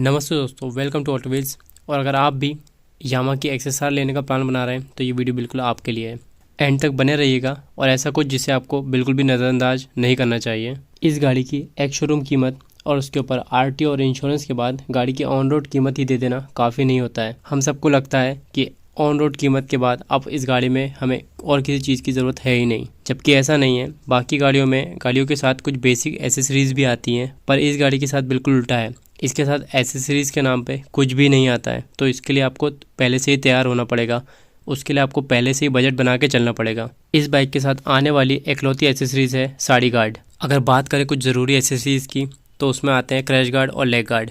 नमस्ते दोस्तों, welcome to auto wheels. और अगर आप भी यामा की एक्सएसआर लेने का प्लान बना रहे हैं तो ये वीडियो बिल्कुल आपके लिए है। एंड तक बने रहिएगा और ऐसा कुछ जिसे आपको बिल्कुल भी नज़रअंदाज नहीं करना चाहिए। इस गाड़ी की एक शोरूम कीमत और उसके ऊपर आरटीओ और इंश्योरेंस के बाद गाड़ी की ऑन रोड कीमत ही दे देना काफ़ी नहीं होता है। हम सबको लगता है कि ऑन रोड कीमत के बाद अब इस गाड़ी में हमें और किसी चीज़ की ज़रूरत है ही नहीं, जबकि ऐसा नहीं है। बाकी गाड़ियों के साथ कुछ बेसिक एसेसरीज भी आती हैं, पर इस गाड़ी के साथ बिल्कुल उल्टा है। इसके साथ एसेसरीज के नाम पे कुछ भी नहीं आता है, तो इसके लिए आपको पहले से ही तैयार होना पड़ेगा। उसके लिए आपको पहले से ही बजट बना के चलना पड़ेगा। इस बाइक के साथ आने वाली एकलौती एसेसरीज है साड़ी गार्ड। अगर बात करें कुछ ज़रूरी एसेसरीज की तो उसमें आते हैं क्रैश गार्ड और लेग गार्ड।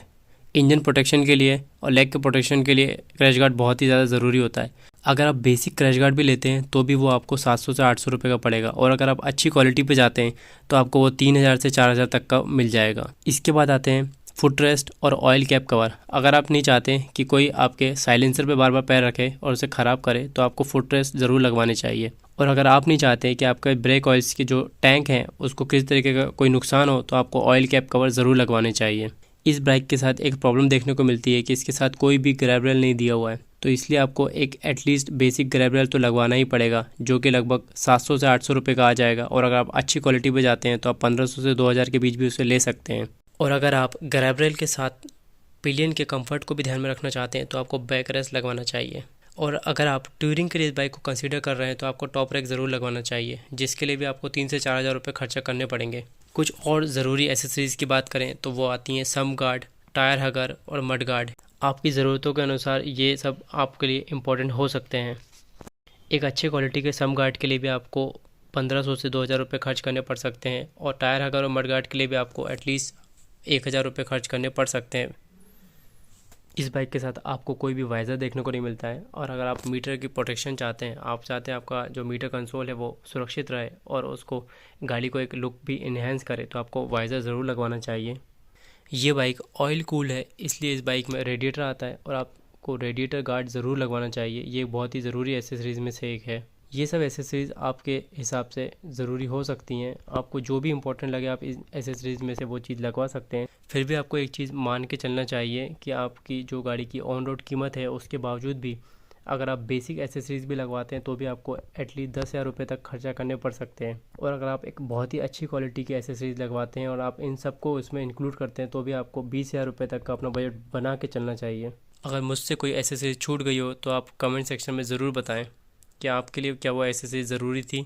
इंजन प्रोटेक्शन के लिए और लेग के प्रोटेक्शन के लिए क्रैश गार्ड बहुत ही ज़्यादा ज़रूरी होता है। अगर आप बेसिक क्रैश गार्ड भी लेते हैं तो भी वो आपको 700 से 800 रुपये का पड़ेगा, और अगर आप अच्छी क्वालिटी पे जाते हैं तो आपको वो 3000 से 4000 तक का मिल जाएगा। इसके बाद आते हैं फुट रेस्ट और ऑयल कैप कवर। अगर आप नहीं चाहते कि कोई आपके साइलेंसर पे बार बार पैर रखे और उसे ख़राब करे तो आपको फुट रेस्ट ज़रूर लगवाने चाहिए। और अगर आप नहीं चाहते कि आपका ब्रेक ऑयल्स के जो टैंक हैं उसको किसी तरीके का कोई नुकसान हो तो आपको ऑयल कैप कवर ज़रूर लगवाने चाहिए। इस बाइक के साथ एक प्रॉब्लम देखने को मिलती है कि इसके साथ कोई भी ग्रैब रेल नहीं दिया हुआ है, तो इसलिए आपको एक एटलीस्ट बेसिक ग्रैब रेल तो लगवाना ही पड़ेगा, जो कि लगभग 700 से 800 रुपये का आ जाएगा। और अगर आप अच्छी क्वालिटी पे जाते हैं तो आप 1500 से 2000 के बीच भी उसे ले सकते हैं। और अगर आप ग्रैब रेल के साथ पिलियन के कंफर्ट को भी ध्यान में रखना चाहते हैं तो आपको बैक रेस्ट लगवाना चाहिए। और अगर आप टूरिंग के लिए इस बाइक को कंसीडर कर रहे हैं तो आपको टॉप रैक ज़रूर लगवाना चाहिए, जिसके लिए भी आपको 3 से 4000 रुपये खर्चा करने पड़ेंगे। कुछ और ज़रूरी एसेसरीज़ की बात करें तो वो आती हैं सम गार्ड, टायर हगर और मड गार्ड। आपकी ज़रूरतों के अनुसार ये सब आपके लिए इम्पोर्टेंट हो सकते हैं। एक अच्छे क्वालिटी के सम गार्ड के लिए भी आपको 1500 से 2000 रुपये खर्च करने पड़ सकते हैं, और टायर हगर और मड गार्ड के लिए भी आपको एटलीस्ट 1000 रुपये खर्च करने पड़ सकते हैं। इस बाइक के साथ आपको कोई भी वाइज़र देखने को नहीं मिलता है। और अगर आप मीटर की प्रोटेक्शन चाहते हैं, आप चाहते हैं आपका जो मीटर कंसोल है वो सुरक्षित रहे और उसको गाड़ी को एक लुक भी इन्हेंस करे, तो आपको वाइज़र ज़रूर लगवाना चाहिए। ये बाइक ऑयल कूल है, इसलिए इस बाइक में रेडिएटर आता है और आपको रेडिएटर गार्ड ज़रूर लगवाना चाहिए। ये बहुत ही ज़रूरी एसेसरीज़ में से एक है। ये सब एसेसरीज़ आपके हिसाब से ज़रूरी हो सकती हैं। आपको जो भी इंपॉर्टेंट लगे आप इस एसेसरीज़ में से वो चीज़ लगवा सकते हैं। फिर भी आपको एक चीज़ मान के चलना चाहिए कि आपकी जो गाड़ी की ऑन रोड कीमत है उसके बावजूद भी अगर आप बेसिक एसेसरीज़ भी लगवाते हैं तो भी आपको एटलीस्ट 10,000 रुपये तक खर्चा करने पड़ सकते हैं। और अगर आप एक बहुत ही अच्छी क्वालिटी की एसेसरीज़ लगवाते हैं और आप इन सबको इसमें इंक्लूड करते हैं तो भी आपको 20,000 रुपये तक का अपना बजट बना के चलना चाहिए। अगर मुझसे कोई एसेसरीज छूट गई हो तो आप कमेंट सेक्शन में ज़रूर बताएं कि आपके लिए क्या वो एसेसरीज ज़रूरी थी।